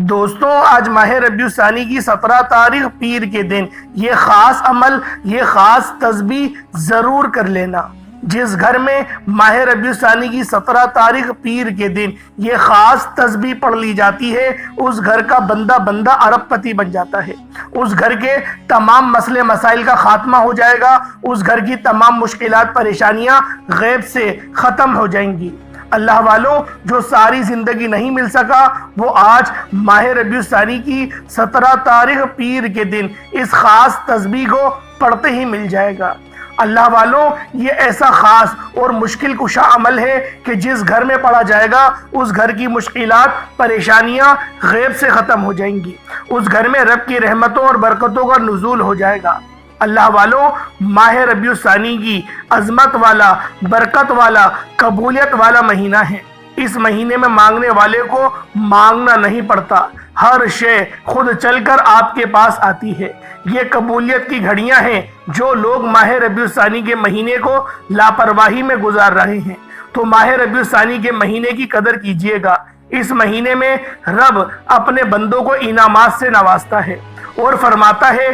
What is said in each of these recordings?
دوستوں، آج ماہ ربیع الثانی کی 17 تاریخ پیر کے دن یہ خاص عمل، یہ خاص تسبیح ضرور کر لینا۔ جس گھر میں ماہ ربیع الثانی کی 17 تاریخ پیر کے دن یہ خاص تسبیح پڑھ لی جاتی ہے، اس گھر کا بندہ ارب پتی بن جاتا ہے۔ اس گھر کے تمام مسئلے مسائل کا خاتمہ ہو جائے گا، اس گھر کی تمام مشکلات پریشانیاں غیب سے ختم ہو جائیں گی۔ اللہ والوں، جو ساری زندگی نہیں مل سکا وہ آج ماہ ربیع الثانی کی 17 تاریخ پیر کے دن اس خاص تسبیح کو پڑھتے ہی مل جائے گا۔ اللہ والوں، یہ ایسا خاص اور مشکل کشا عمل ہے کہ جس گھر میں پڑھا جائے گا اس گھر کی مشکلات پریشانیاں غیب سے ختم ہو جائیں گی، اس گھر میں رب کی رحمتوں اور برکتوں کا نزول ہو جائے گا۔ اللہ والوں، ماہ ربیع الثانی کی عظمت والا، برکت والا، قبولیت والا مہینہ ہے۔ اس مہینے میں مانگنے والے کو مانگنا نہیں پڑتا، ہر شے خود چل کر آپ کے پاس آتی ہے۔ یہ قبولیت کی گھڑیاں ہیں۔ جو لوگ ماہ ربیع الثانی کے مہینے کو لاپرواہی میں گزار رہے ہیں تو ماہ ربیع الثانی کے مہینے کی قدر کیجیے گا۔ اس مہینے میں رب اپنے بندوں کو انعامات سے نوازتا ہے اور فرماتا ہے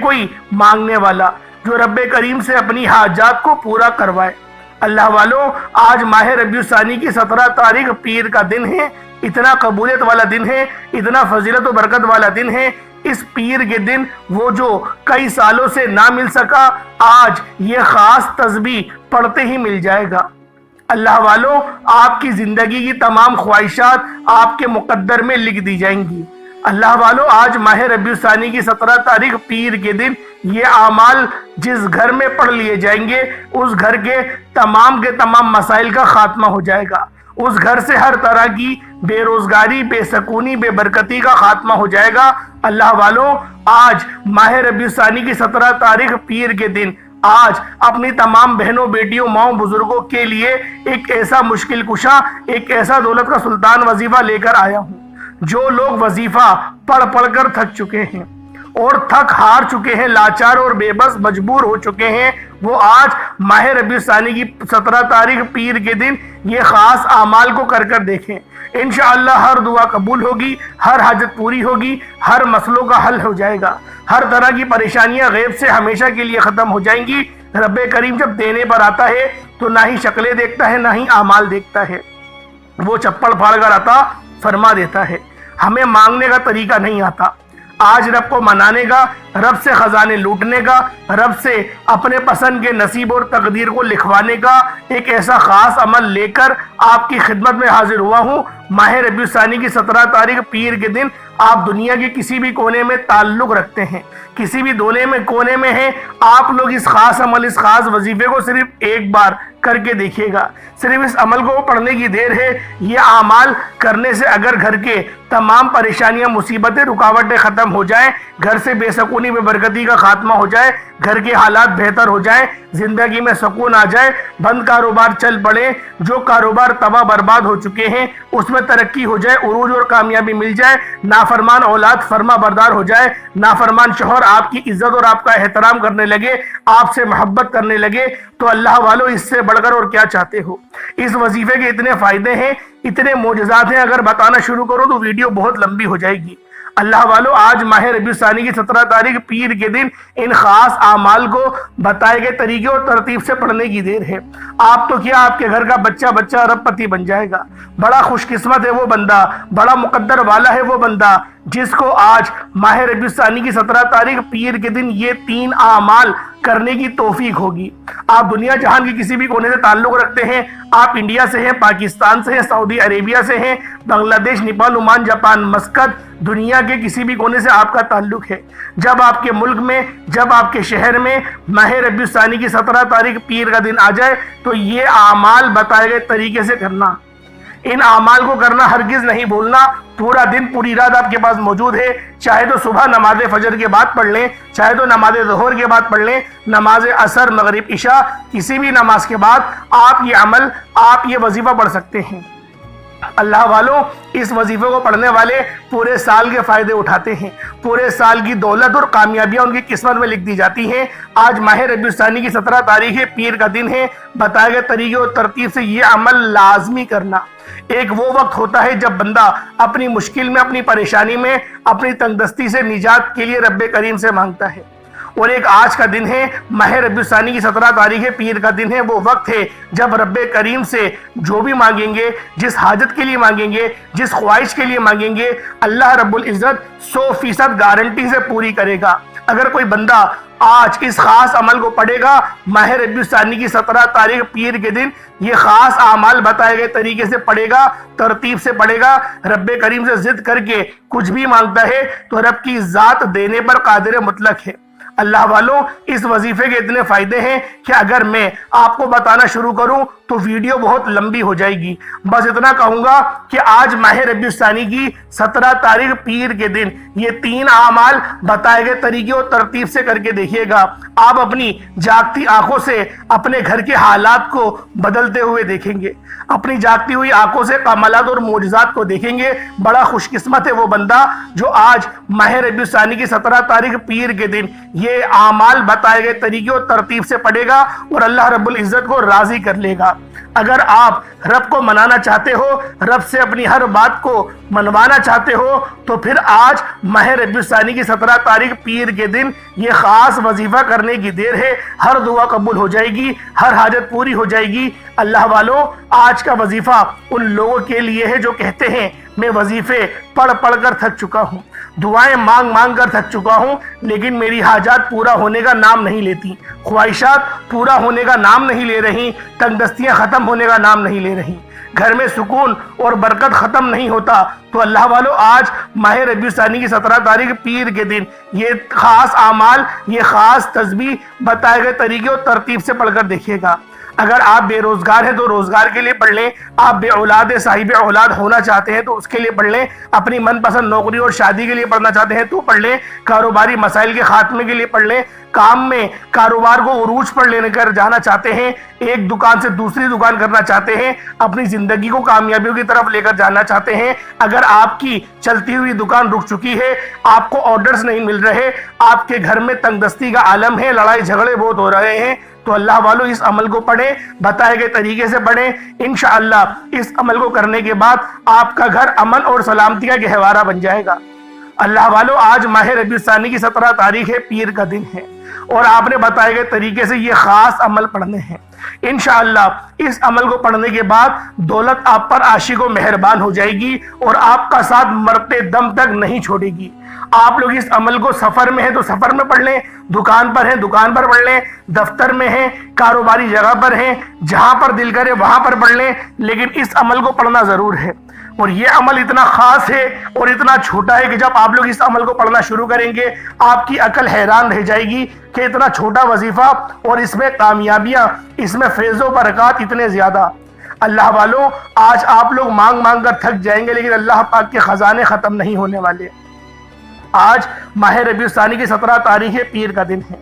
کوئی مانگنے والا جو رب کریم سے اپنی حاجات کو پورا کروائے۔ اللہ والوں، آج ماہ ربیع الثانی کی 17 تاریخ پیر کا دن ہے، اتنا قبولیت والا دن ہے، اتنا فضیلت و برکت والا دن ہے۔ اس پیر کے دن وہ جو کئی سالوں سے نہ مل سکا، آج یہ خاص تسبیح پڑھتے ہی مل جائے گا۔ اللہ والوں، آپ کی زندگی کی تمام خواہشات آپ کے مقدر میں لکھ دی جائیں گی۔ اللہ والوں، آج ماہ ربیع الثانی کی 17 تاریخ پیر کے دن یہ اعمال جس گھر میں پڑھ لیے جائیں گے اس گھر کے تمام مسائل کا خاتمہ ہو جائے گا، اس گھر سے ہر طرح کی بے روزگاری، بے سکونی، بے برکتی کا خاتمہ ہو جائے گا۔ اللہ والوں، آج ماہ ربیع الثانی کی 17 تاریخ پیر کے دن آج اپنی تمام بہنوں، بیٹیوں، ماؤں، بزرگوں کے لیے ایک ایسا مشکل کشا، ایک ایسا دولت کا سلطان وظیفہ لے کر آیا ہوں۔ جو لوگ وظیفہ پڑھ کر تھک چکے ہیں اور تھک ہار چکے ہیں، لاچار اور بے بس مجبور ہو چکے ہیں، وہ آج ماہ ربیع الثانی کی 17 تاریخ پیر کے دن یہ خاص اعمال کو کر دیکھیں۔ انشاءاللہ ہر دعا قبول ہوگی، ہر حاجت پوری ہوگی، ہر مسئلوں کا حل ہو جائے گا، ہر طرح کی پریشانیاں غیب سے ہمیشہ کے لیے ختم ہو جائیں گی۔ رب کریم جب دینے پر آتا ہے تو نہ ہی شکلیں دیکھتا ہے، نہ ہی اعمال دیکھتا ہے، وہ چپڑ پھاڑ کر عطا فرما دیتا ہے۔ ہمیں مانگنے کا طریقہ نہیں آتا، آج رب کو منانے کا، رب سے خزانے لوٹنے کا، رب سے اپنے پسند کے نصیب اور تقدیر کو لکھوانے کا ایک ایسا خاص عمل لے کر آپ کی خدمت میں حاضر ہوا ہوں۔ ماہ ربیع الثانی کی 17 تاریخ پیر کے دن آپ دنیا کے کسی بھی کونے میں تعلق رکھتے ہیں، کسی بھی کونے میں ہیں، آپ لوگ اس خاص عمل، اس خاص وظیفے کو صرف ایک بار کر کے دیکھیے گا۔ صرف اس عمل کو پڑھنے کی دیر ہے۔ یہ اعمال کرنے سے اگر گھر کے تمام پریشانیاں، مصیبتیں، رکاوٹیں ختم ہو جائیں، گھر سے بے سکونی، بے برکتی کا خاتمہ ہو جائے، گھر کے حالات بہتر ہو جائیں، زندگی میں سکون آ جائے، بند کاروبار چل پڑے، جو کاروبار تباہ برباد ہو چکے ہیں اس میں ترقی ہو جائے، عروج اور کامیابی مل جائے، نافرمان اولاد فرما بردار ہو جائے، نافرمان شوہر آپ کی عزت اور آپ کا احترام کرنے لگے، آپ سے محبت کرنے لگے، تو اللہ والوں اس سے بڑھ کر اور کیا چاہتے ہو؟ اس وظیفے کے اتنے فائدے ہیں، اتنے معجزات ہیں، اگر بتانا شروع کرو تو ویڈیو بہت لمبی ہو جائے گی۔ اللہ والوں، آج ماہ ربیع الثانی کی 17 تاریخ پیر کے دن ان خاص اعمال کو بتائے گئے طریقے اور ترتیب سے پڑھنے کی دیر ہے۔ آپ تو کیا، آپ کے گھر کا بچہ ارب پتی بن جائے گا۔ بڑا خوش قسمت ہے وہ بندہ، بڑا مقدر والا ہے وہ بندہ جس کو آج ماہ ربیع الثانی کی 17 تاریخ پیر کے دن یہ 3 اعمال کرنے کی توفیق ہوگی۔ آپ دنیا جہان کی کسی بھی کونے سے تعلق رکھتے ہیں، آپ انڈیا سے ہیں، پاکستان سے ہیں، سعودی عربیہ سے ہیں، بنگلہ دیش، نیپال، عمان، جاپان، مسقط، دنیا کے کسی بھی کونے سے آپ کا تعلق ہے، جب آپ کے ملک میں، جب آپ کے شہر میں ماہ ربیع الثانی کی 17 تاریخ پیر کا دن آ جائے تو یہ اعمال بتائے گئے طریقے سے کرنا۔ ان اعمال کو کرنا، ہرگز نہیں بھولنا۔ پورا دن، پوری رات آپ کے پاس موجود ہے، چاہے تو صبح نماز فجر کے بعد پڑھ لیں، چاہے تو نماز ظہر کے بعد پڑھ لیں، نماز عصر، مغرب، عشاء، کسی بھی نماز کے بعد آپ یہ عمل، آپ یہ وظیفہ پڑھ سکتے ہیں۔ اللہ والوں، اس وظیفے کو پڑھنے والے پورے سال کے فائدے اٹھاتے ہیں، پورے سال کی دولت اور کامیابیاں ان کی قسمت میں لکھ دی جاتی ہیں۔ آج ماہ ربیع الثانی کی 17 تاریخ ہے، پیر کا دن ہے۔ بتائے گئے طریقے اور ترتیب سے یہ عمل لازمی کرنا۔ ایک وہ وقت ہوتا ہے جب بندہ اپنی مشکل میں، اپنی پریشانی میں، اپنی تنگ دستی سے نجات کے لیے رب کریم سے مانگتا ہے، اور ایک آج کا دن ہے، ماہ ربیع الثانی کی 17 تاریخ ہے، پیر کا دن ہے۔ وہ وقت ہے جب رب کریم سے جو بھی مانگیں گے، جس حاجت کے لیے مانگیں گے، جس خواہش کے لیے مانگیں گے، اللہ رب العزت 100% گارنٹی سے پوری کرے گا۔ اگر کوئی بندہ آج اس خاص عمل کو پڑھے گا، ماہ ربیع الثانی کی 17 تاریخ پیر کے دن، یہ خاص اعمال بتائے گئے طریقے سے پڑھے گا، ترتیب سے پڑھے گا، رب کریم سے ضد کر کے کچھ بھی مانگتا ہے تو رب کی ذات دینے پر قادر مطلق ہے۔ اللہ والوں، اس وظیفے کے اتنے فائدے ہیں کہ اگر میں آپ کو بتانا شروع کروں تو ویڈیو بہت لمبی ہو جائے گی۔ بس اتنا کہوں گا کہ آج ماہ ربیع الثانی کی 17 تاریخ پیر کے دن یہ 3 اعمال بتائے گئے طریقے اور ترتیب سے کر کے دیکھیے گا۔ آپ اپنی جاگتی آنکھوں سے اپنے گھر کے حالات کو بدلتے ہوئے دیکھیں گے، اپنی جاگتی ہوئی آنکھوں سے کمالات اور معجزات کو دیکھیں گے۔ بڑا خوش قسمت ہے وہ بندہ جو آج ماہ ربیع الثانی کی 17 تاریخ پیر کے دن یہ اعمال بتائے گئے طریقے اور ترتیب سے پڑھے گا اور اللہ رب العزت کو راضی کر لے گا۔ اگر آپ رب کو منانا چاہتے ہو، رب سے اپنی ہر بات کو منوانا چاہتے ہو، تو پھر آج ماہ ربیع الثانی کی 17 تاریخ پیر کے دن یہ خاص وظیفہ کرنے کی دیر ہے۔ ہر دعا قبول ہو جائے گی، ہر حاجت پوری ہو جائے گی۔ اللہ والوں، آج کا وظیفہ ان لوگوں کے لیے ہے جو کہتے ہیں میں وظیفے پڑھ پڑھ کر تھک چکا ہوں، دعائیں مانگ مانگ کر تھک چکا ہوں، لیکن میری حاجات پورا ہونے کا نام نہیں لیتی، خواہشات پورا ہونے کا نام نہیں لے رہی، تنگ دستیاں ختم ہونے کا نام نہیں لے رہی، گھر میں سکون اور برکت ختم نہیں ہوتا۔ تو اللہ والوں، آج ماہ ربیع الثانی کی 17 تاریخ پیر کے دن یہ خاص اعمال، یہ خاص تسبیح بتائے گئے طریقے اور ترتیب سے پڑھ کر دیکھیے گا۔ اگر آپ بے روزگار ہیں تو روزگار کے لیے پڑھ لیں، آپ بے اولاد صاحب اولاد ہونا چاہتے ہیں تو اس کے لیے پڑھ لیں، اپنی من پسند نوکری اور شادی کے لیے پڑھنا چاہتے ہیں تو پڑھ لیں، کاروباری مسائل کے خاتمے کے لیے پڑھ لیں، کام میں کاروبار کو عروج پر لے کر جانا چاہتے ہیں، ایک دکان سے دوسری دکان کرنا چاہتے ہیں، اپنی زندگی کو کامیابیوں کی طرف لے کر جانا چاہتے ہیں، اگر آپ کی چلتی ہوئی دکان رک چکی ہے، آپ کو آرڈرز نہیں مل رہے، آپ کے گھر میں تنگ دستی کا عالم ہے، لڑائی جھگڑے بہت ہو رہے ہیں، تو اللہ والوں اس عمل کو پڑھیں، بتائے گئے طریقے سے پڑھیں۔ انشاءاللہ اس عمل کو کرنے کے بعد آپ کا گھر امن اور سلامتی کا گہوارہ بن جائے گا۔ اللہ والوں، آج ماہ ربیع الثانی کی 17 تاریخ ہے، پیر کا دن ہے، اور آپ نے بتائے گئے طریقے سے یہ خاص عمل پڑھنے ہیں۔ انشاءاللہ اس عمل کو پڑھنے کے بعد دولت آپ پر عاشق و مہربان ہو جائے گی اور آپ کا ساتھ مرتے دم تک نہیں چھوڑے گی۔ آپ لوگ اس عمل کو سفر میں ہیں تو سفر میں پڑھ لیں، دکان پر ہیں دکان پر پڑھ لیں، دفتر میں ہیں، کاروباری جگہ پر ہیں، جہاں پر دل کرے وہاں پر پڑھ لیں، لیکن اس عمل کو پڑھنا ضرور ہے۔ اور یہ عمل اتنا خاص ہے اور اتنا چھوٹا ہے کہ جب آپ لوگ اس عمل کو پڑھنا شروع کریں گے، آپ کی عقل حیران رہ جائے گی کہ اتنا چھوٹا وظیفہ اور اس میں کامیابیاں، اس میں فیض و برکات اتنے زیادہ۔ اللہ والوں، آج آپ لوگ مانگ مانگ کر تھک جائیں گے، لیکن اللہ پاک کے خزانے ختم نہیں ہونے والے۔ آج ماہ ربیع الثانی کی 17 تاریخ پیر کا دن ہے،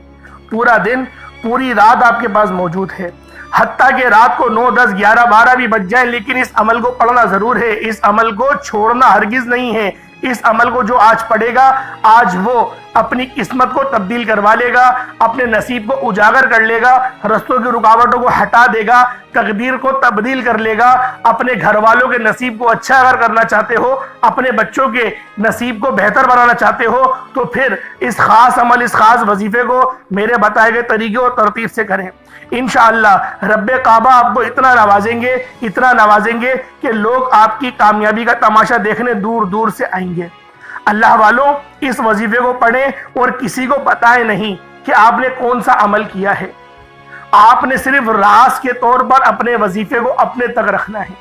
پورا دن، پوری رات آپ کے پاس موجود ہے، حتیٰ کہ رات کو 9، 10، 11، 12 بھی بج جائیں، لیکن اس عمل کو پڑھنا ضرور ہے، اس عمل کو چھوڑنا ہرگز نہیں ہے۔ اس عمل کو جو آج پڑھے گا، آج وہ اپنی قسمت کو تبدیل کروا لے گا، اپنے نصیب کو اجاگر کر لے گا، رستوں کی رکاوٹوں کو ہٹا دے گا، تقدیر کو تبدیل کر لے گا۔ اپنے گھر والوں کے نصیب کو اچھا اگر کرنا چاہتے ہو، اپنے بچوں کے نصیب کو بہتر بنانا چاہتے ہو، تو پھر اس خاص عمل، اس خاص وظیفے کو میرے بتائے گئے طریقے اور ترتیب سے کریں۔ انشاءاللہ رب کعبہ آپ کو اتنا نوازیں گے، اتنا نوازیں گے کہ لوگ آپ کی کامیابی کا تماشا دیکھنے دور دور سے آئیں گے۔ اللہ والوں، اس وظیفے کو پڑھیں اور کسی کو بتائیں نہیں کہ آپ نے کون سا عمل کیا ہے۔ آپ نے صرف راز کے طور پر اپنے وظیفے کو اپنے تک رکھنا ہے۔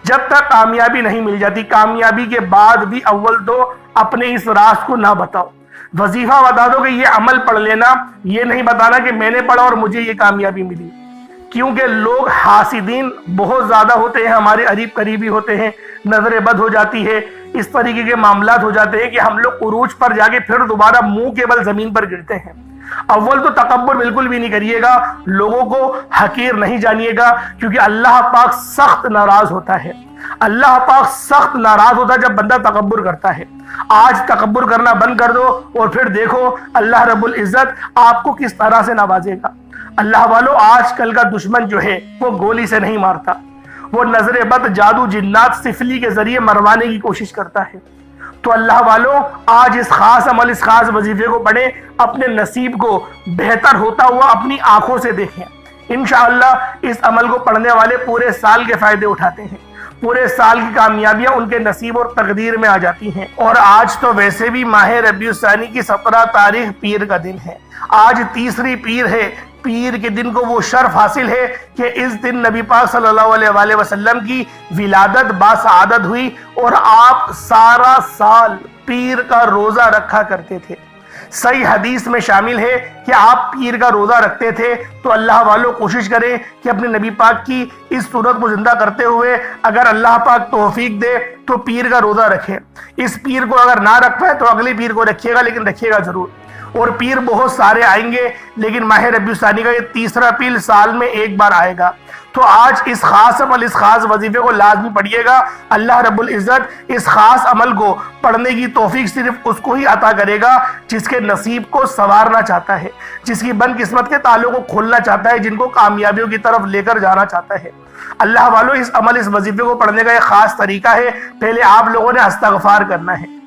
جب تک کامیابی نہیں مل جاتی، کامیابی کے بعد بھی اول تو اپنے اس راز کو نہ بتاؤ۔ وظیفہ بتا دو کہ یہ عمل پڑھ لینا، یہ نہیں بتانا کہ میں نے پڑھا اور مجھے یہ کامیابی ملی، کیونکہ لوگ حاسدین بہت زیادہ ہوتے ہیں، ہمارے قریب قریبی ہوتے ہیں، نظر بد ہو جاتی ہے، اس طریقے کے معاملات ہو جاتے ہیں کہ ہم لوگ عروج پر جا کے پھر دوبارہ منہ کے بل زمین پر گرتے ہیں۔ اول تو تکبر بالکل بھی نہیں کریے گا، لوگوں کو حقیر نہیں جانیے گا، کیونکہ اللہ پاک سخت ناراض ہوتا ہے۔ اللہ پاک سخت ناراض ہوتا ہے جب بندہ تکبر کرتا ہے۔ آج تکبر کرنا بند کر دو اور پھر دیکھو اللہ رب العزت آپ کو کس طرح سے نوازے گا۔ اللہ والو، آج کل کا دشمن جو ہے وہ گولی سے نہیں مارتا، وہ نظر بد، جادو، جنات، سفلی کے ذریعے مروانے کی کوشش کرتا ہے۔ تو اللہ والو، آج اس خاص عمل، اس خاص وظیفے کو پڑھیں، اپنے نصیب کو بہتر ہوتا ہوا اپنی آنکھوں سے دیکھیں۔ انشاءاللہ اس عمل کو پڑھنے والے پورے سال کے فائدے اٹھاتے ہیں، پورے سال کی کامیابیاں ان کے نصیب اور تقدیر میں آ جاتی ہیں۔ اور آج تو ویسے بھی ماہ ربیع الثانی کی 17 تاریخ پیر کا دن ہے، آج تیسری پیر ہے۔ پیر کے دن کو وہ شرف حاصل ہے کہ اس دن نبی پاک صلی اللہ علیہ وآلہ وسلم کی ولادت باسعادت ہوئی، اور آپ سارا سال پیر کا روزہ رکھا کرتے تھے۔ صحیح حدیث میں شامل ہے کہ آپ پیر کا روزہ رکھتے تھے۔ تو اللہ والوں کوشش کریں کہ اپنے نبی پاک کی اس سنت کو زندہ کرتے ہوئے اگر اللہ پاک توفیق دے تو پیر کا روزہ رکھیں۔ اس پیر کو اگر نہ رکھ پائے تو اگلی پیر کو رکھیے گا، لیکن رکھیے گا ضرور۔ اور پیر بہت سارے آئیں گے، لیکن ماہ ربیع الثانی کا یہ تیسرا پیر سال میں ایک بار آئے گا۔ تو آج اس خاص عمل، اس خاص وظیفے کو لازمی پڑھیے گا۔ اللہ رب العزت اس خاص عمل کو پڑھنے کی توفیق صرف اس کو ہی عطا کرے گا جس کے نصیب کو سنوارنا چاہتا ہے، جس کی بد قسمت کے تعلق کو کھولنا چاہتا ہے، جن کو کامیابیوں کی طرف لے کر جانا چاہتا ہے۔ اللہ والوں، اس عمل، اس وظیفے کو پڑھنے کا ایک خاص طریقہ ہے۔ پہلے آپ لوگوں نے استغفار کرنا ہے،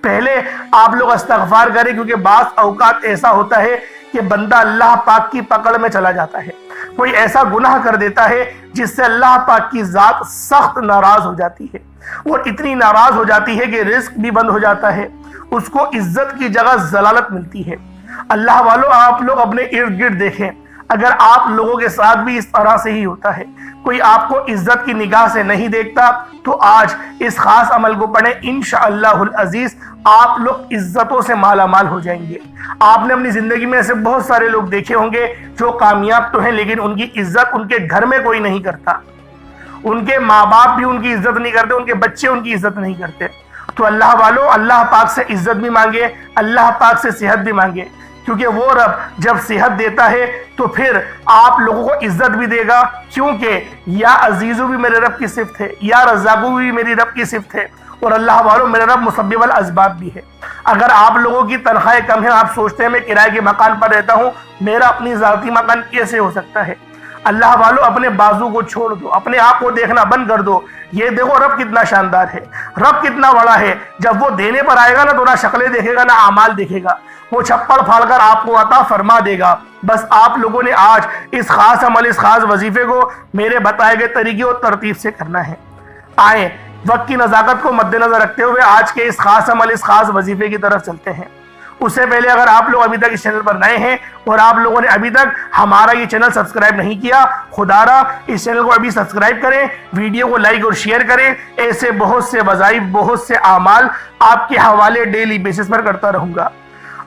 پہلے آپ لوگ استغفار کریں، کیونکہ بعض اوقات ایسا ہوتا ہے کہ بندہ اللہ پاک کی پکڑ میں چلا جاتا ہے، کوئی ایسا گناہ کر دیتا ہے جس سے اللہ پاک کی ذات سخت ناراض ہو جاتی ہے، وہ اتنی ناراض ہو جاتی ہے کہ رزق بھی بند ہو جاتا ہے، اس کو عزت کی جگہ ذلالت ملتی ہے۔ اللہ والوں، آپ لوگ اپنے ارد گرد دیکھیں، اگر آپ لوگوں کے ساتھ بھی اس طرح سے ہی ہوتا ہے، کوئی آپ کو عزت کی نگاہ سے نہیں دیکھتا، تو آج اس خاص عمل کو پڑھیں، انشاءاللہ العزیز آپ لوگ عزتوں سے مالا مال ہو جائیں گے۔ آپ نے اپنی زندگی میں ایسے بہت سارے لوگ دیکھے ہوں گے جو کامیاب تو ہیں، لیکن ان کی عزت ان کے گھر میں کوئی نہیں کرتا، ان کے ماں باپ بھی ان کی عزت نہیں کرتے، ان کے بچے ان کی عزت نہیں کرتے۔ تو اللہ والوں، اللہ پاک سے عزت بھی مانگے، اللہ پاک سے صحت بھی مانگے، کیونکہ وہ رب جب صحت دیتا ہے تو پھر آپ لوگوں کو عزت بھی دے گا، کیونکہ یا عزیزو بھی میرے رب کی صفت ہے، یا رزاقو بھی میری رب کی صفت ہے، اور اللہ والوں میرے رب مسبب الاسباب بھی ہے۔ اگر آپ لوگوں کی تنخواہیں کم ہیں، آپ سوچتے ہیں میں کرائے کے مکان پر رہتا ہوں، میرا اپنی ذاتی مکان کیسے ہو سکتا ہے؟ اللہ والوں، اپنے بازو کو چھوڑ دو، اپنے آپ کو دیکھنا بند کر دو، یہ دیکھو رب کتنا شاندار ہے، رب کتنا بڑا ہے۔ جب وہ دینے پر آئے گا نا تو نہ شکلیں دیکھے گا نہ اعمال دیکھے گا، وہ چھپڑ پھاڑ کر آپ کو عطا فرما دے گا۔ بس آپ لوگوں نے آج اس خاص عمل، اس خاص وظیفے کو میرے بتائے گئے طریقے اور ترتیب سے کرنا ہے۔ آئیں وقت کی نزاکت کو مد نظر رکھتے ہوئے آج کے اس خاص عمل، اس خاص وظیفے کی طرف چلتے ہیں۔ اس سے پہلے اگر آپ لوگ ابھی تک اس چینل پر نئے ہیں اور آپ لوگوں نے ابھی تک ہمارا یہ چینل سبسکرائب نہیں کیا، خدا را اس چینل کو ابھی سبسکرائب کریں، ویڈیو کو لائک اور شیئر کریں۔ ایسے بہت سے وظائف، بہت سے اعمال آپ کے حوالے ڈیلی بیسس پر کرتا رہوں گا۔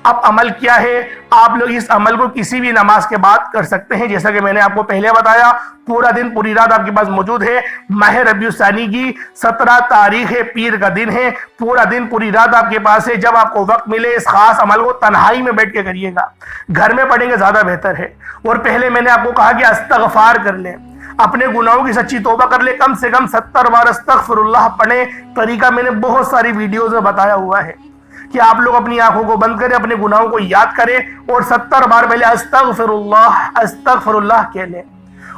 اب عمل کیا ہے؟ آپ لوگ اس عمل کو کسی بھی نماز کے بعد کر سکتے ہیں، جیسا کہ میں نے آپ کو پہلے بتایا، پورا دن پوری رات آپ کے پاس موجود ہے۔ ماہ ربیع الثانی کی 17 تاریخ ہے، پیر کا دن ہے، پورا دن پوری رات آپ کے پاس ہے۔ جب آپ کو وقت ملے اس خاص عمل کو تنہائی میں بیٹھ کے کریے گا، گھر میں پڑھیں گے زیادہ بہتر ہے۔ اور پہلے میں نے آپ کو کہا کہ استغفار کر لیں، اپنے گناہوں کی سچی توبہ کر لیں، کم سے کم 70 بار استغفر اللہ پڑھیں۔ طریقہ میں نے بہت ساری ویڈیوز میں بتایا ہوا ہے کہ آپ لوگ اپنی آنکھوں کو بند کریں، اپنے گناہوں کو یاد کریں اور 70 بار پہلے استغفر اللہ کہہ لیں۔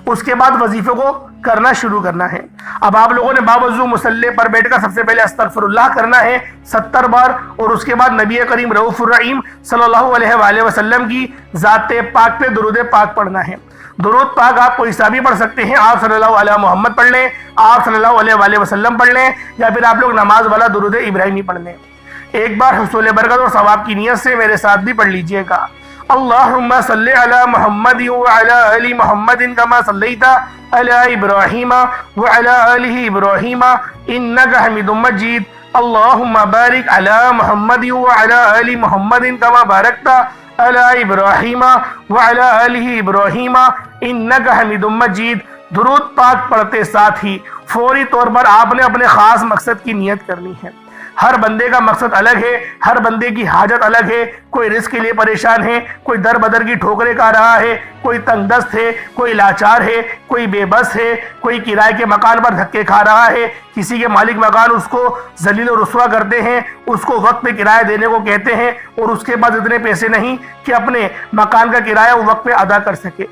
اس کے بعد وظیفے کو کرنا شروع کرنا ہے۔ اب آپ لوگوں نے باوضو مصلی پر بیٹھ کر سب سے پہلے استغفر اللہ کرنا ہے 70 بار، اور اس کے بعد نبی کریم رؤوف الرحیم صلی اللہ علیہ وآلہ وسلم کی ذات پاک پہ درود پاک پڑھنا ہے۔ درود پاک آپ کو حسابی پڑھ سکتے ہیں، آپ صلی اللہ علیہ محمد پڑھ لیں، آپ صلی اللہ علیہ وآلہ وسلم پڑھ لیں، یا پھر آپ لوگ نماز والا درود ابراہیمی پڑھ لیں۔ ایک بار حصول برکت اور ثواب کی نیت سے میرے ساتھ بھی پڑھ لیجئے گا۔ اللہم صلی علی محمد وعلی آل محمد کما صلیت علی ابراہیم وعلی آل ابراہیم انکا حمید مجید۔ اللہم بارک علی محمد وعلی آل محمد کما بارکت علی ابراہیم وعلی آل ابراہیم انکا حمید مجید۔ درود پاک پڑھتے ساتھ ہی فوری طور پر آپ نے اپنے خاص مقصد کی نیت کرنی ہے۔ ہر بندے کا مقصد الگ ہے، ہر بندے کی حاجت الگ ہے. کوئی رزق کے لیے پریشان ہے، کوئی در بدر کی ٹھوکریں کھا رہا ہے، کوئی تنگ دست ہے، کوئی لاچار ہے، کوئی بے بس ہے، کوئی کرائے کے مکان پر دھکے کھا رہا ہے. کسی کے مالک مکان اس کو ذلیل و رسوا کرتے ہیں، اس کو وقت پہ کرایہ دینے کو کہتے ہیں، اور اس کے بعد اتنے پیسے نہیں کہ اپنے مکان کا کرایہ وہ وقت پہ ادا کر سکے،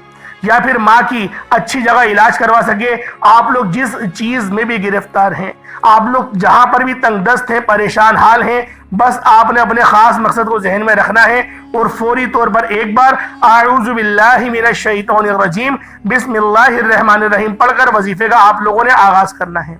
یا پھر ماں کی اچھی جگہ علاج کروا سکے. آپ لوگ جس چیز میں بھی گرفتار ہیں، آپ لوگ جہاں پر بھی تنگ دست ہیں، پریشان حال ہیں، بس آپ نے اپنے خاص مقصد کو ذہن میں رکھنا ہے اور فوری طور پر ایک بار اعوذ باللہ من الشیطان الرجیم بسم اللہ الرحمن الرحیم پڑھ کر وظیفے کا آپ لوگوں نے آغاز کرنا ہے.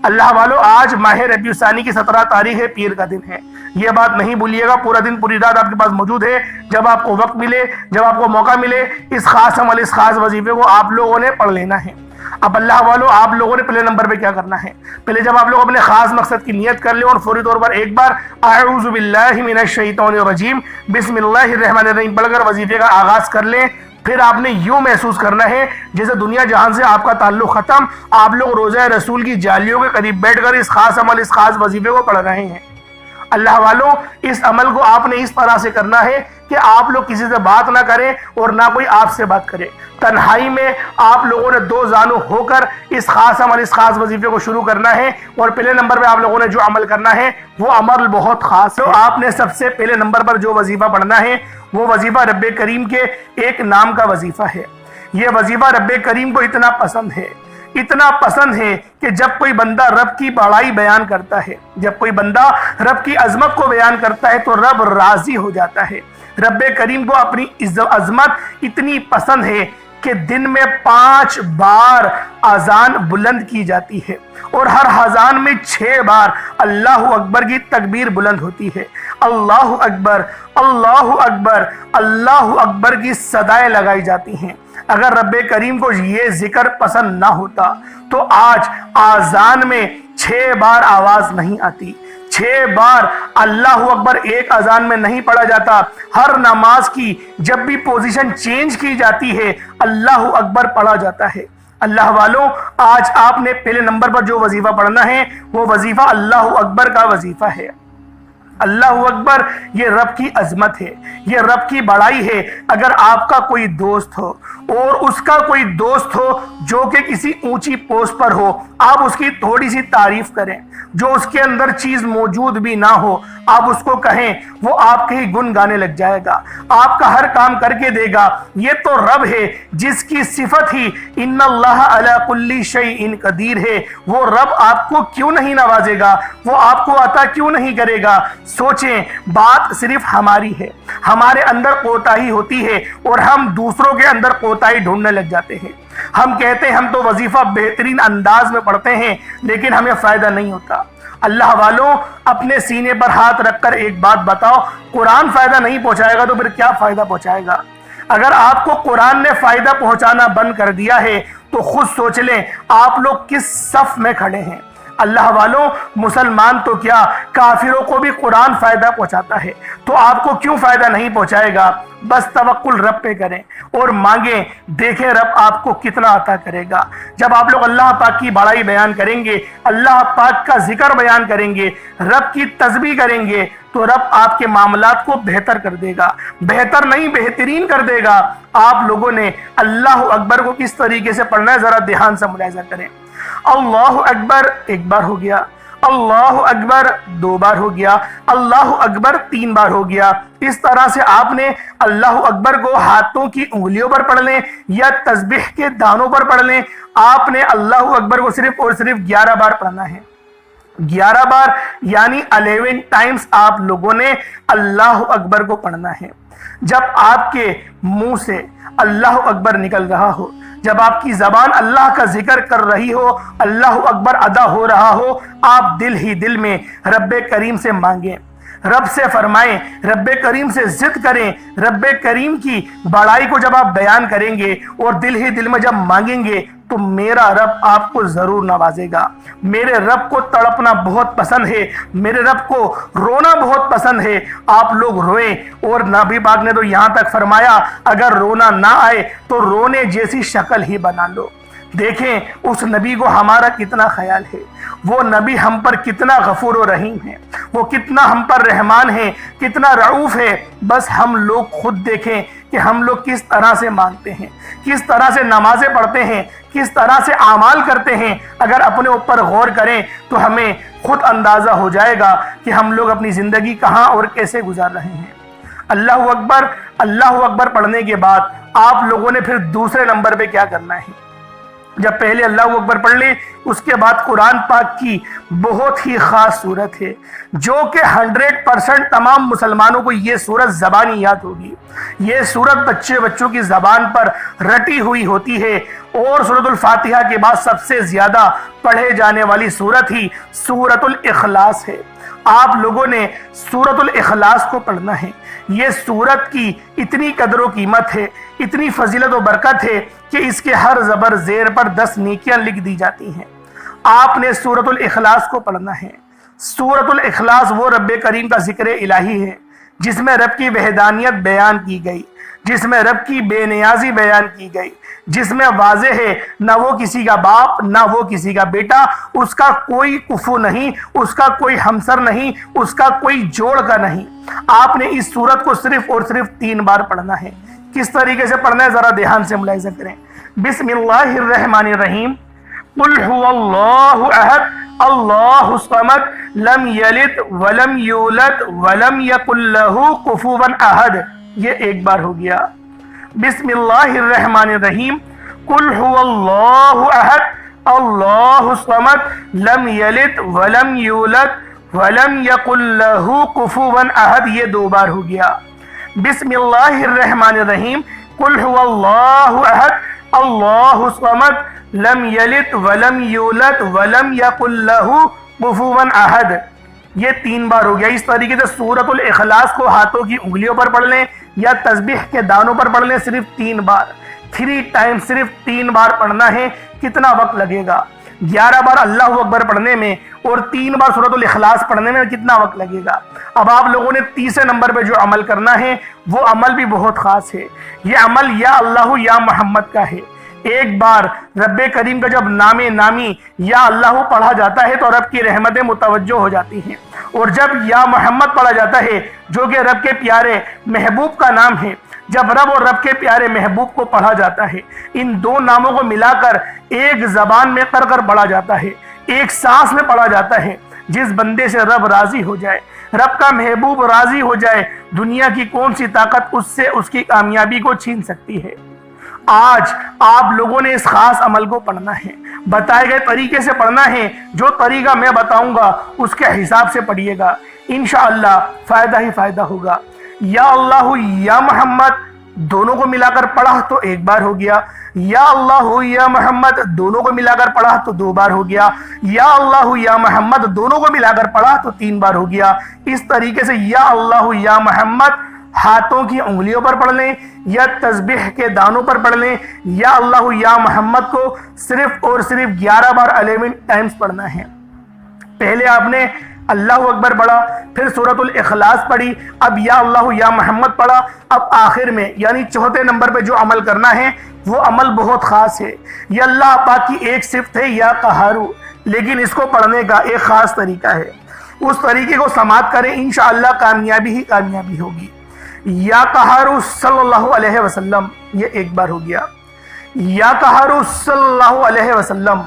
اللہ والو، آج ماہ ربیع الثانی کی 17 تاریخ ہے، پیر کا دن ہے. یہ بات نہیں بھولیے گا، پورا دن پوری رات آپ کے پاس موجود ہے. جب آپ کو وقت ملے، جب آپ کو موقع ملے، اس خاص عمل، اس خاص وظیفے کو آپ لوگوں نے پڑھ لینا ہے. اب اللہ والو، آپ لوگوں نے پہلے نمبر پہ کیا کرنا ہے؟ پہلے جب آپ لوگ اپنے خاص مقصد کی نیت کر لیں اور فوری طور پر ایک بار اعوذ باللہ من الشیطان الرجیم بسم اللہ الرحمن الرحیم پڑھ کر وظیفے کا آغاز کر لیں، پھر آپ نے یوں محسوس کرنا ہے جیسے دنیا جہان سے آپ کا تعلق ختم، آپ لوگ روضہ رسول کی جالیوں کے قریب بیٹھ کر اس خاص عمل، اس خاص وظیفے کو پڑھ رہے ہیں. اللہ والوں، اس عمل کو آپ نے اس طرح سے کرنا ہے کہ آپ لوگ کسی سے بات نہ کریں اور نہ کوئی آپ سے بات کرے. تنہائی میں آپ لوگوں نے 2 زانو ہو کر اس خاص عمل، اس خاص وظیفے کو شروع کرنا ہے. اور پہلے نمبر پہ آپ لوگوں نے جو عمل کرنا ہے وہ عمل بہت خاص ہے. آپ نے سب سے پہلے نمبر پر جو وظیفہ پڑھنا ہے وہ وظیفہ رب کریم کے ایک نام کا وظیفہ ہے. یہ وظیفہ رب کریم کو اتنا پسند ہے، اتنا پسند ہے کہ جب کوئی بندہ رب کی بڑائی بیان کرتا ہے، جب کوئی بندہ رب کی عظمت کو بیان کرتا ہے تو رب راضی ہو جاتا ہے. رب کریم کو اپنی عظمت اتنی پسند ہے کہ دن میں 5 بار اذان بلند کی جاتی ہے اور ہر اذان میں 6 بار اللہ اکبر کی تکبیر بلند ہوتی ہے. اللہ اکبر، اللہ اکبر، اللہ اکبر کی صدائیں لگائی جاتی ہیں. اگر رب کریم کو یہ ذکر پسند نہ ہوتا تو آج اذان میں 6 بار آواز نہیں آتی، 6 بار اللہ اکبر ایک اذان میں نہیں پڑھا جاتا. ہر نماز کی جب بھی پوزیشن چینج کی جاتی ہے اللہ اکبر پڑھا جاتا ہے. اللہ والوں، آج آپ نے پہلے نمبر پر جو وظیفہ پڑھنا ہے وہ وظیفہ اللہ اکبر کا وظیفہ ہے. اللہ اکبر یہ رب کی عظمت ہے، یہ رب کی بڑائی ہے. اگر آپ کا کوئی دوست ہو اور اس کا کوئی دوست ہو جو کہ کسی اونچی پوسٹ پر ہو، آپ اس کی تھوڑی سی تعریف کریں. جو اس کے اندر چیز موجود بھی نہ ہو آپ اس کو کہیں، وہ آپ کے ہی گن گانے لگ جائے گا، آپ کا ہر کام کر کے دے گا. یہ تو رب ہے جس کی صفت ہی ان اللہ علی کل شیء قدیر ہے. وہ رب آپ کو کیوں نہیں نوازے گا؟ وہ آپ کو عطا کیوں نہیں کرے گا؟ سوچیں، بات صرف ہماری ہے، ہمارے اندر کوتاہی ہوتی ہے اور ہم دوسروں کے اندر کوتاہی ڈھونڈنے لگ جاتے ہیں. ہم کہتے ہیں ہم تو وظیفہ بہترین انداز میں پڑھتے ہیں لیکن ہمیں فائدہ نہیں ہوتا. اللہ والوں، اپنے سینے پر ہاتھ رکھ کر ایک بات بتاؤ، قرآن فائدہ نہیں پہنچائے گا تو پھر کیا فائدہ پہنچائے گا؟ اگر آپ کو قرآن نے فائدہ پہنچانا بند کر دیا ہے تو خود سوچ لیں آپ لوگ کس صف میں کھڑے ہیں. اللہ والوں، مسلمان تو کیا، کافروں کو بھی قرآن فائدہ پہنچاتا ہے، تو آپ کو کیوں فائدہ نہیں پہنچائے گا؟ بس توکل رب پہ کریں اور مانگیں، دیکھیں رب آپ کو کتنا عطا کرے گا. جب آپ لوگ اللہ پاک کی بڑائی بیان کریں گے، اللہ پاک کا ذکر بیان کریں گے، رب کی تسبیح کریں گے تو رب آپ کے معاملات کو بہتر کر دے گا. بہتر نہیں، بہترین کر دے گا. آپ لوگوں نے اللہ اکبر کو کس طریقے سے پڑھنا ہے ذرا دھیان سے ملاحظہ کریں. اللہ اکبر 1 بار ہو گیا، اللہ اکبر 2 بار ہو گیا، اللہ اکبر 3 بار ہو گیا. اس طرح سے آپ نے اللہ اکبر کو ہاتھوں کی انگلیوں پر پڑھ لیں یا تسبیح کے دانوں پر پڑھ لیں. آپ نے اللہ اکبر کو صرف اور صرف 11 بار پڑھنا ہے. 11 بار یعنی 11 ٹائمز آپ لوگوں نے اللہ اکبر کو پڑھنا ہے. جب آپ کے منہ سے اللہ اکبر نکل رہا ہو، جب آپ کی زبان اللہ کا ذکر کر رہی ہو، اللہ اکبر ادا ہو رہا ہو، آپ دل ہی دل میں رب کریم سے مانگیں، رب سے فرمائیں، رب کریم سے ضد کریں. رب کریم کی بڑائی کو جب آپ بیان کریں گے اور دل ہی دل میں جب مانگیں گے تو میرا رب آپ کو ضرور نوازے گا. میرے رب کو تڑپنا بہت پسند ہے، میرے رب کو رونا بہت پسند ہے. آپ لوگ روئیں، اور نبی پاک نے تو یہاں تک فرمایا اگر رونا نہ آئے تو رونے جیسی شکل ہی بنا لو. دیکھیں اس نبی کو ہمارا کتنا خیال ہے، وہ نبی ہم پر کتنا غفور و رحیم ہے، وہ کتنا ہم پر رحمان ہے، کتنا رعوف ہے۔ بس ہم لوگ خود دیکھیں کہ ہم لوگ کس طرح سے مانگتے ہیں، کس طرح سے نمازیں پڑھتے ہیں، کس طرح سے اعمال کرتے ہیں۔ اگر اپنے اوپر غور کریں تو ہمیں خود اندازہ ہو جائے گا کہ ہم لوگ اپنی زندگی کہاں اور کیسے گزار رہے ہیں۔ اللہ اکبر، اللہ اکبر پڑھنے کے بعد آپ لوگوں نے پھر دوسرے نمبر پہ کیا کرنا ہے؟ جب پہلے اللہ اکبر پڑھ لیں، اس کے بعد قرآن پاک کی بہت ہی خاص سورت ہے جو کہ 100% تمام مسلمانوں کو یہ سورت زبانی یاد ہوگی۔ یہ سورت بچوں کی زبان پر رٹی ہوئی ہوتی ہے، اور سورۃ الفاتحہ کے بعد سب سے زیادہ پڑھے جانے والی سورت ہی سورۃ الاخلاص ہے۔ آپ لوگوں نے سورۃ الاخلاص کو پڑھنا ہے۔ یہ سورت کی اتنی قدر و قیمت ہے، اتنی فضیلت و برکت ہے کہ اس کے ہر زبر زیر پر 10 نیکیاں لکھ دی جاتی ہیں۔ آپ نے سورۃ الاخلاص کو پڑھنا ہے۔ سورۃ الاخلاص وہ رب کریم کا ذکر الہی ہے جس میں رب کی وحدانیت بیان کی گئی، جس میں رب کی بے نیازی بیان کی گئی، جس میں واضح ہے نہ وہ کسی کا باپ نہ وہ کسی کا بیٹا، اس کا کوئی کفو نہیں، اس کا کوئی ہمسر نہیں، اس کا کوئی جوڑ کا نہیں۔ آپ نے اس سورت کو صرف اور صرف 3 بار پڑھنا ہے۔ کس طریقے سے پڑھنا ہے ذرا دھیان سے ملاحظہ کریں۔ بسم اللہ الرحمن الرحیم، قل هو اللہ احد اللہ الصمد لم یلد ولم یولد ولم یکن لہ کفوا احد۔ یہ ایک بار ہو گیا۔ بسم اللہ الرحمن الرحیم، قل هو اللہ احد اللہ الصمد لم یلد ولم یولد ولم یکن لہ کفوا احد۔ یہ 2 بار ہو گیا۔ بسم اللہ الرحمن الرحیم، قل هو اللہ احد اللہ الصمد لم یلد ولم یولد ولم یکن لہ کفوا احد۔ یہ 3 بار ہو گیا۔ اس طریقے سے سورۃ الاخلاص کو ہاتھوں کی انگلیوں پر پڑھ لیں یا تسبیح کے دانوں پر پڑھ لیں، صرف 3 بار، 3 ٹائم صرف 3 بار پڑھنا ہے۔ کتنا وقت لگے گا؟ 11 بار اللہ اکبر پڑھنے میں اور 3 بار سورۃ الاخلاص پڑھنے میں کتنا وقت لگے گا؟ اب آپ لوگوں نے تیسرے نمبر پہ جو عمل کرنا ہے وہ عمل بھی بہت خاص ہے۔ یہ عمل یا اللہ یا محمد کا ہے۔ ایک بار رب کریم کا جب نام نامی یا اللہ پڑھا جاتا ہے تو رب کی رحمتیں متوجہ ہو جاتی ہیں، اور جب یا محمد پڑھا جاتا ہے جو کہ رب کے پیارے محبوب کا نام ہے، جب رب اور رب کے پیارے محبوب کو پڑھا جاتا ہے، ان 2 ناموں کو ملا کر ایک زبان میں کر پڑھا جاتا ہے، ایک سانس میں پڑھا جاتا ہے۔ جس بندے سے رب راضی ہو جائے، رب کا محبوب راضی ہو جائے، دنیا کی کون سی طاقت اس سے اس کی کامیابی کو چھین سکتی ہے؟ آج آپ لوگوں نے اس خاص عمل کو پڑھنا ہے، بتائے گئے طریقے سے پڑھنا ہے۔ جو طریقہ میں بتاؤں گا اس کے حساب سے پڑھیے گا، انشاءاللہ فائدہ ہی فائدہ ہوگا۔ یا اللہ یا محمد دونوں کو ملا کر پڑھا تو 1 بار ہو گیا، یا اللہ یا محمد دونوں کو ملا کر پڑھا تو 2 بار ہو گیا، یا اللہ یا محمد دونوں کو ملا کر پڑھا تو 3 بار ہو گیا۔ اس طریقے سے یا اللہ یا محمد ہاتھوں کی انگلیوں پر پڑھ لیں یا تسبیح کے دانوں پر پڑھ لیں، یا اللہ یا محمد کو صرف اور صرف 11 بار 11 ٹائمز پڑھنا ہے۔ پہلے آپ نے اللہ اکبر پڑھا، پھر سورۃ الاخلاص پڑھی، اب یا اللہ یا محمد پڑھا، اب آخر میں یعنی 4تھے نمبر پہ جو عمل کرنا ہے وہ عمل بہت خاص ہے۔ یہ اللہ پاک کی ایک صفت ہے یا قہارو، لیکن اس کو پڑھنے کا ایک خاص طریقہ ہے۔ اس طریقے کو سماعت کریں، انشاءاللہ کامیابی ہی کامیابی ہوگی۔ یا قہارو صلی اللہ علیہ وسلم، یہ 1 بار ہو گیا۔ یا قہارو صلی اللہ علیہ وسلم،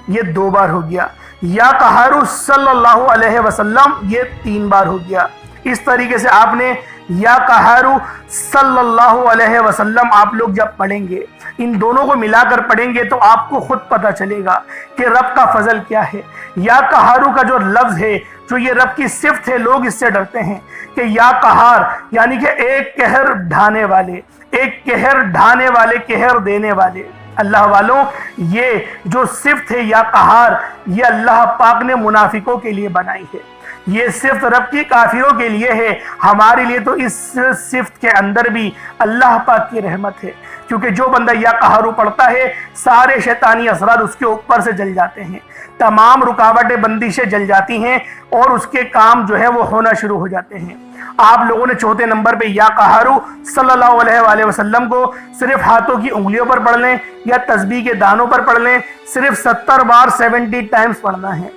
یہ 2 بار ہو گیا۔ یا قہارو صلی اللہ علیہ وسلم، یہ 3 بار ہو گیا۔ اس طریقے سے آپ نے یا قہارو صلی اللہ علیہ وسلم آپ لوگ جب پڑھیں گے، ان دونوں کو ملا کر پڑھیں گے تو آپ کو خود پتہ چلے گا کہ رب کا فضل کیا ہے۔ یا قہارو کا جو لفظ ہے، جو یہ رب کی صفت ہے، لوگ اس سے ڈرتے ہیں کہ یا قہار یعنی کہ ایک قہر ڈھانے والے، ایک قہر ڈھانے والے، قہر دینے والے۔ اللہ والوں، یہ جو صفت ہے یا قہار، یہ اللہ پاک نے منافقوں کے لیے بنائی ہے۔ یہ صفت رب کی کافروں کے لیے ہے، ہمارے لیے تو اس صفت کے اندر بھی اللہ پاک کی رحمت ہے، کیونکہ جو بندہ یا قہر پڑھتا ہے سارے شیطانی اثرات اس کے اوپر سے جل جاتے ہیں، تمام رکاوٹیں بندشیں جل جاتی ہیں اور اس کے کام جو ہے وہ ہونا شروع ہو جاتے ہیں۔ آپ لوگوں نے چوتھے نمبر پہ یا قہر صلی اللہ علیہ وآلہ وسلم کو صرف ہاتھوں کی انگلیوں پر پڑھ لیں یا تسبیح کے دانوں پر پڑھ لیں، صرف 70 بار 70 ٹائمز پڑھنا ہے،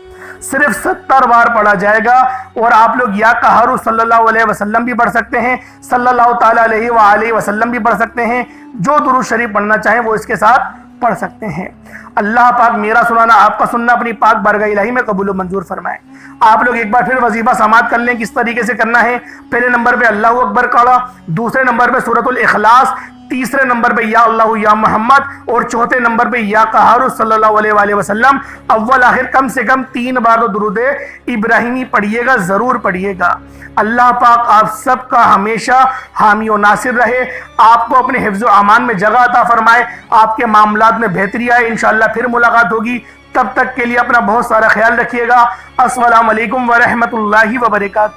صرف 70 بار پڑھا جائے گا۔ اور آپ لوگ یا قہر صلی اللہ علیہ وسلم بھی پڑھ سکتے ہیں، صلی اللہ تعالیٰ علیہ وآلہ وسلم بھی پڑھ سکتے ہیں، جو درود شریف پڑھنا چاہیں وہ اس کے ساتھ پڑھ سکتے ہیں۔ اللہ پاک میرا سنانا آپ کا سننا اپنی پاک بارگاہ الہی میں قبول و منظور فرمائے۔ آپ لوگ ایک بار پھر وظیفہ سماعت کر لیں کس طریقے سے کرنا ہے۔ پہلے نمبر پہ اللہ اکبر پڑھا، دوسرے نمبر پہ سورۃ الاخلاص، تیسرے نمبر پہ یا اللہ یا محمد، اور چوتھے نمبر پہ یا قہر صلی اللہ علیہ وآلہ وسلم۔ اول آخر کم سے کم 3 بار تو درود ابراہیمی پڑھیے گا، ضرور پڑھیے گا۔ اللہ پاک آپ سب کا ہمیشہ حامی و ناصر رہے، آپ کو اپنے حفظ و امان میں جگہ عطا فرمائے، آپ کے معاملات میں بہتری آئے۔ انشاءاللہ پھر ملاقات ہوگی، تب تک کے لیے اپنا بہت سارا خیال رکھیے گا۔ السلام علیکم ورحمۃ اللہ وبرکاتہ۔